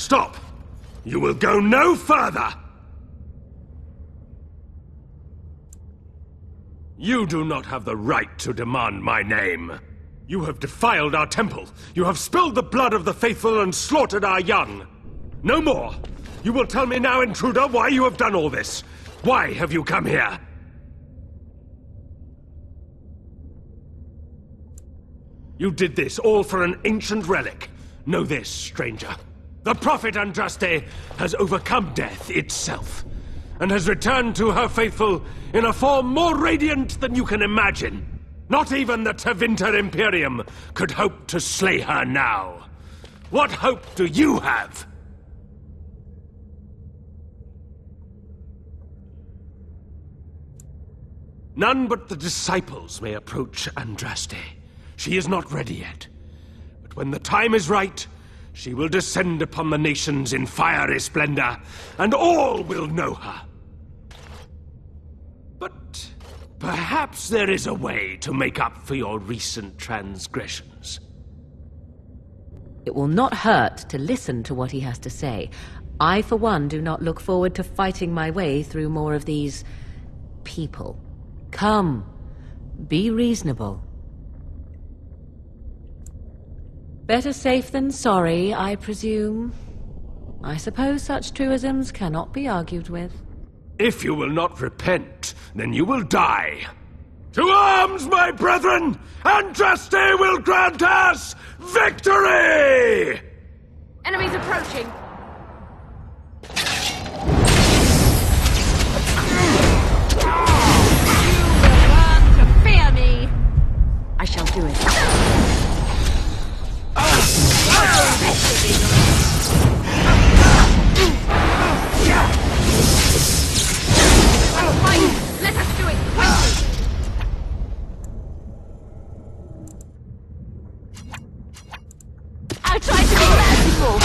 Stop! You will go no further! You do not have the right to demand my name. You have defiled our temple. You have spilled the blood of the faithful and slaughtered our young. No more! You will tell me now, intruder, why you have done all this. Why have you come here? You did this all for an ancient relic. Know this, stranger. The prophet Andraste has overcome death itself, and has returned to her faithful in a form more radiant than you can imagine. Not even the Tevinter Imperium could hope to slay her now. What hope do you have? None but the disciples may approach Andraste. She is not ready yet. But when the time is right, she will descend upon the nations in fiery splendor, and all will know her. But perhaps there is a way to make up for your recent transgressions. It will not hurt to listen to what he has to say. I, for one, do not look forward to fighting my way through more of these people. Come, be reasonable. Better safe than sorry, I presume. I suppose such truisms cannot be argued with. If you will not repent, then you will die. To arms, my brethren! Andraste will grant us victory! Enemies approaching! I shall do it. Let us do it quickly! I'll try to be merciful!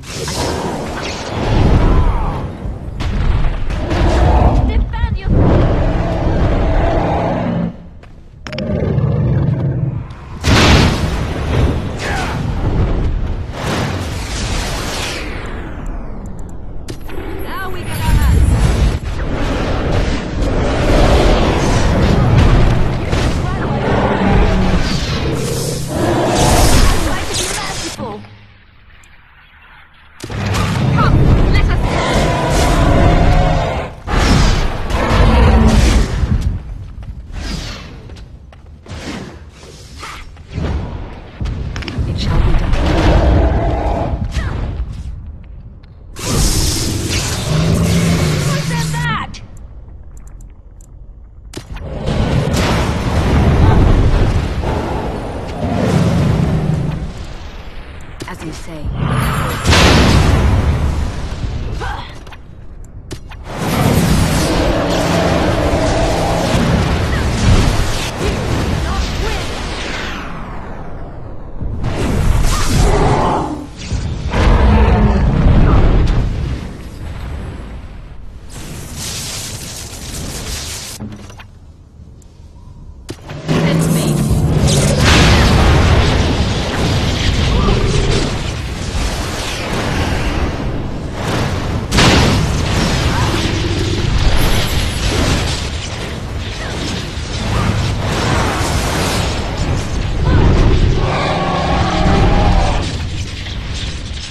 down. I Defend yourself! Now we get our hands. Try to be merciful. Come, let us It shall be done. Who's in that? As you say. Not win. Send me.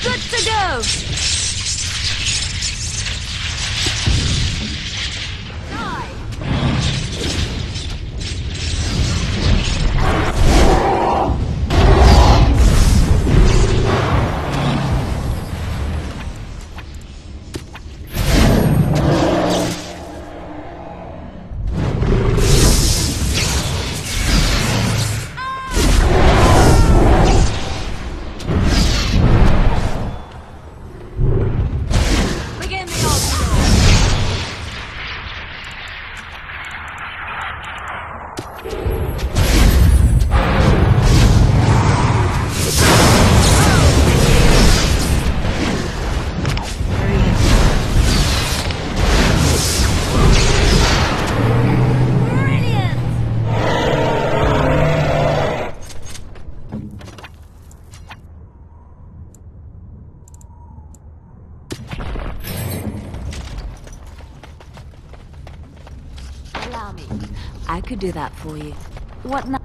Good to go. Die. Begin the onslaught. Brilliant! Allow me. I could do that for you. What now?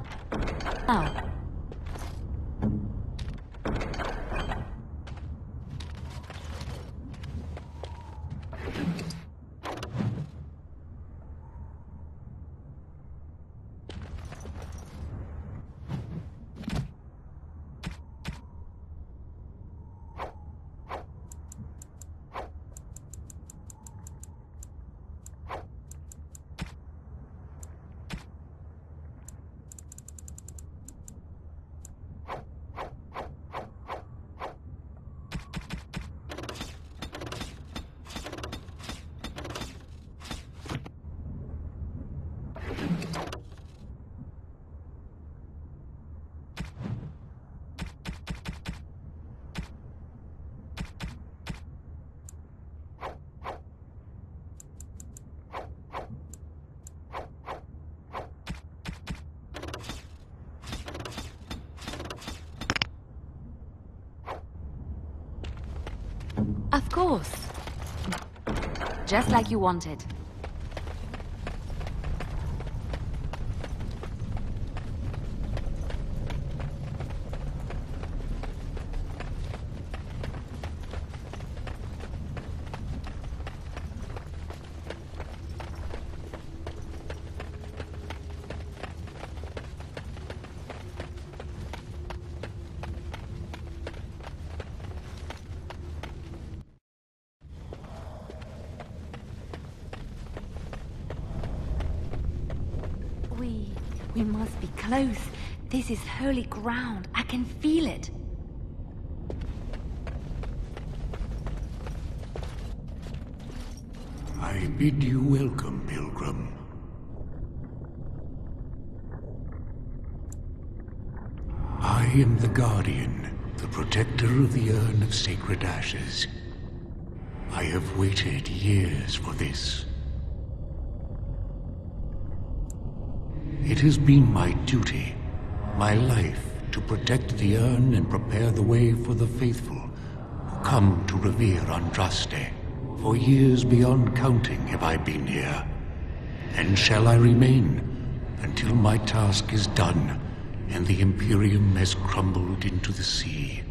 Of course. Just like you wanted. We must be close. This is holy ground. I can feel it. I bid you welcome, pilgrim. I am the Guardian, the protector of the Urn of Sacred Ashes. I have waited years for this. It has been my duty, my life, to protect the urn and prepare the way for the faithful who come to revere Andraste. For years beyond counting have I been here, and shall I remain until my task is done and the Imperium has crumbled into the sea.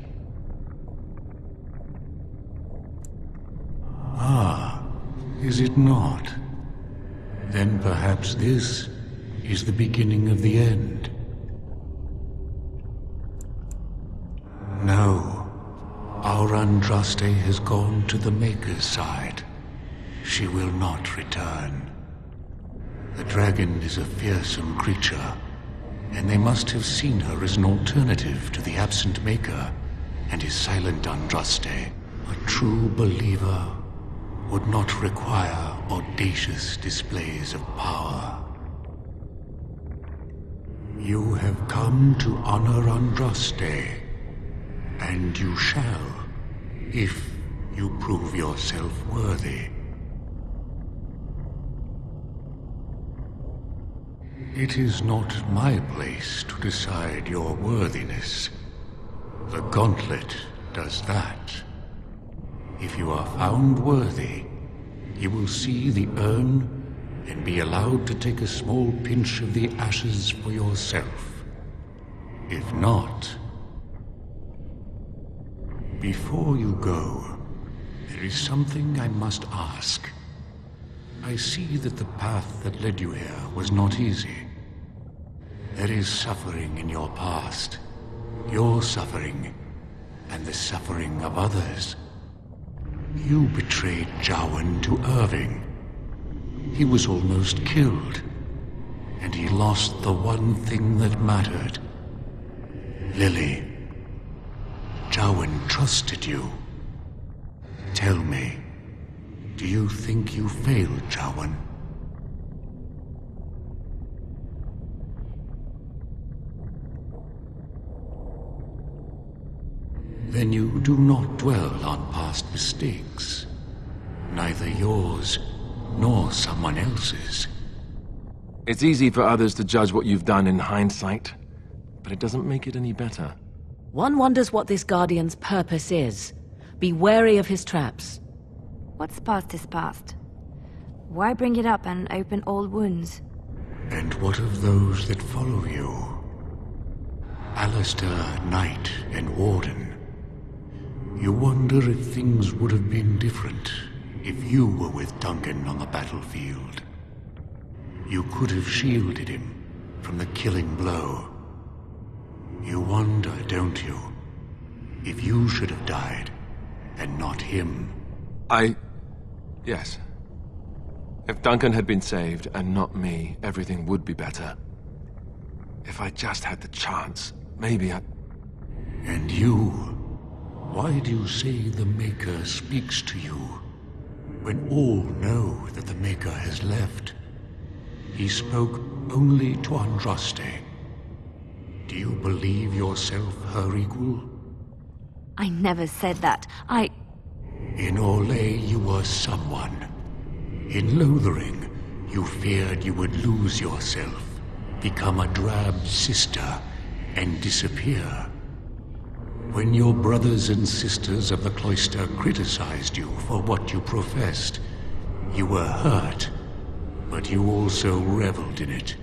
Ah, is it not? Then perhaps this is the beginning of the end. No, our Andraste has gone to the Maker's side. She will not return. The dragon is a fearsome creature, and they must have seen her as an alternative to the absent Maker and his silent Andraste. A true believer would not require audacious displays of power. You have come to honor Andraste, and you shall, if you prove yourself worthy. It is not my place to decide your worthiness. The gauntlet does that. If you are found worthy, you will see the urn and be allowed to take a small pinch of the ashes for yourself. If not... Before you go, there is something I must ask. I see that the path that led you here was not easy. There is suffering in your past. Your suffering, and the suffering of others. You betrayed Jowan to Irving. He was almost killed, and he lost the one thing that mattered. Lily. Jowan trusted you. Tell me, do you think you failed Jowan? Then you do not dwell on past mistakes, neither yours nor someone else's. It's easy for others to judge what you've done in hindsight, but it doesn't make it any better. One wonders what this Guardian's purpose is. Be wary of his traps. What's past is past. Why bring it up and open old wounds? And what of those that follow you? Alistair, Knight, and Warden. You wonder if things would have been different if you were with Duncan on the battlefield. You could have shielded him from the killing blow. You wonder, don't you, if you should have died and not him? Yes. If Duncan had been saved and not me, everything would be better. If I just had the chance, maybe I... And you? Why do you say the Maker speaks to you, when all know that the Maker has left? He spoke only to Andraste. Do you believe yourself her equal? I never said that. In Orlais you were someone. In Lothering, you feared you would lose yourself, become a drab sister, and disappear. When your brothers and sisters of the cloister criticized you for what you professed, you were hurt, but you also reveled in it.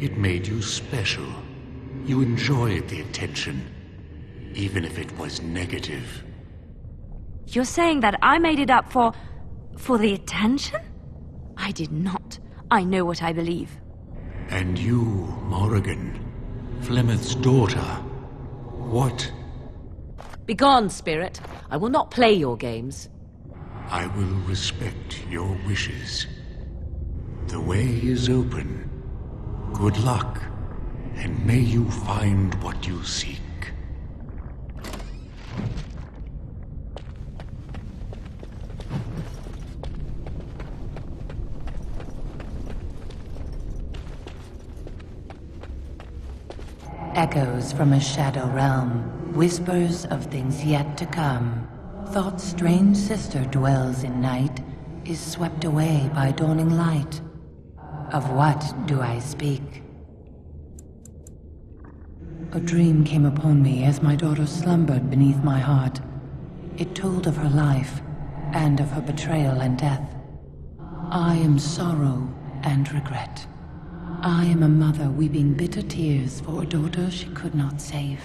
It made you special. You enjoyed the attention, even if it was negative. You're saying that I made it up for the attention? I did not. I know what I believe. And you, Morrigan, Flemeth's daughter, what? Begone, spirit. I will not play your games. I will respect your wishes. The way is open. Good luck, and may you find what you seek. Echoes from a shadow realm. Whispers of things yet to come. Thought's strange sister dwells in night, is swept away by dawning light. Of what do I speak? A dream came upon me as my daughter slumbered beneath my heart. It told of her life, and of her betrayal and death. I am sorrow and regret. I am a mother weeping bitter tears for a daughter she could not save.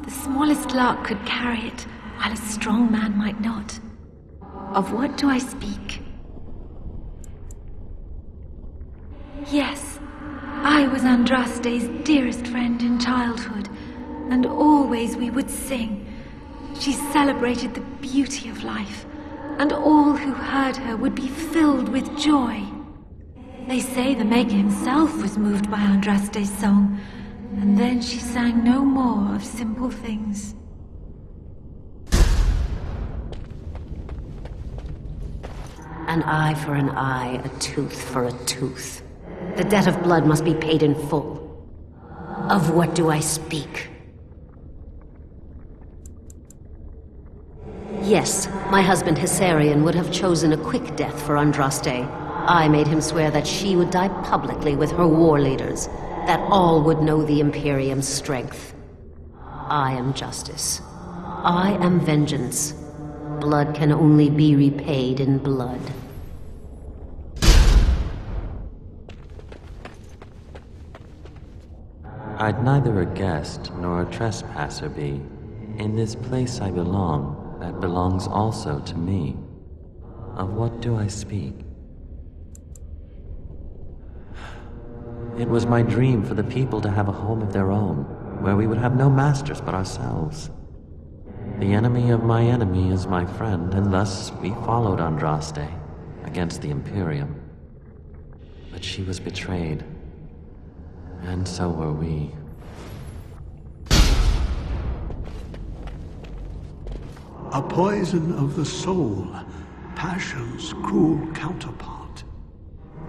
The smallest lark could carry it, while a strong man might not. Of what do I speak? Yes, I was Andraste's dearest friend in childhood, and always we would sing. She celebrated the beauty of life, and all who heard her would be filled with joy. They say the Maker himself was moved by Andraste's song, and then she sang no more of simple things. An eye for an eye, a tooth for a tooth. The debt of blood must be paid in full. Of what do I speak? Yes, my husband Hysarion would have chosen a quick death for Andraste. I made him swear that she would die publicly with her war leaders, that all would know the Imperium's strength. I am justice. I am vengeance. Blood can only be repaid in blood. I'd neither a guest nor a trespasser be. In this place I belong, that belongs also to me. Of what do I speak? It was my dream for the people to have a home of their own, where we would have no masters but ourselves. The enemy of my enemy is my friend, and thus we followed Andraste against the Imperium. But she was betrayed, and so were we. A poison of the soul, passion's cruel counterpart.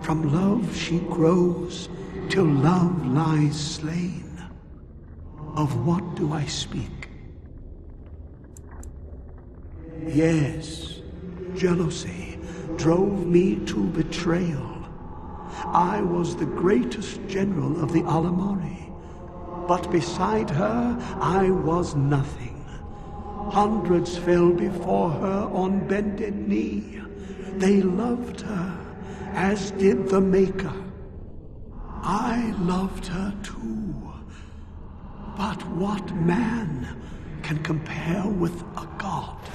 From love she grows, till love lies slain. Of what do I speak? Yes, jealousy drove me to betrayal. I was the greatest general of the Alamari, but beside her I was nothing. Hundreds fell before her on bended knee. They loved her, as did the Maker. I loved her too. But what man can compare with a god?